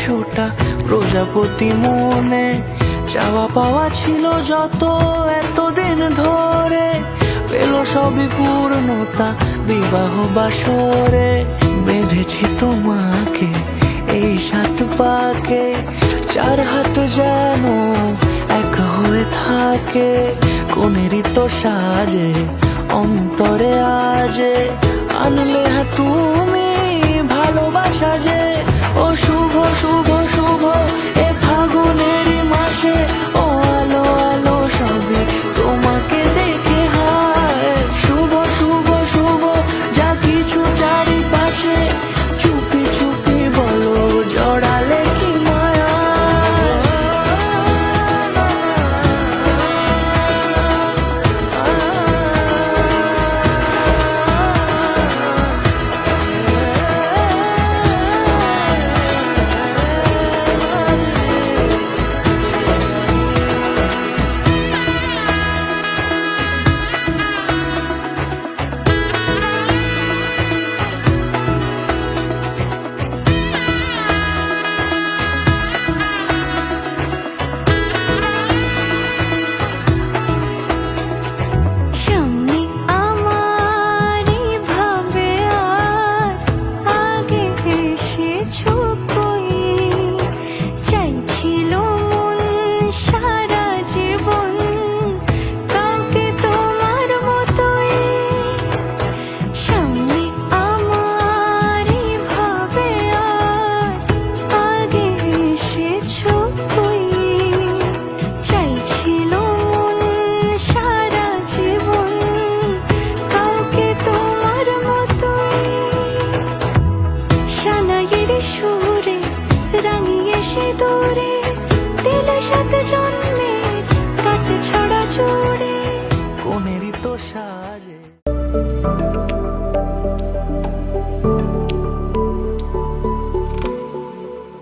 100টা প্রজাপতি মনে, চাওয়া পাওয়া ছিল যত এতদিন ধরে, পেল সবই পূর্ণতা বিবাহ বাসরে। বেঁধেছি তোমাকে এই 7 পাকে, 4 হাত যেন এক হয়ে থাকে, কোনেরই তো সাজে অন্তরে আজে, আনলে তুমি ভালোবাসা যে। ও শুভ শুভ শুভ এ ফাগুনেরই মাসে, ও আলো আলো সবে তোমাকে দেখে হায়। শুভ শুভ শুভ যা কিছু চারিপাশে, চুপি চুপি বলো জড়ালে কি মায়া। সুরে রাঙিয়ে সে দূরে দিলে 7 জন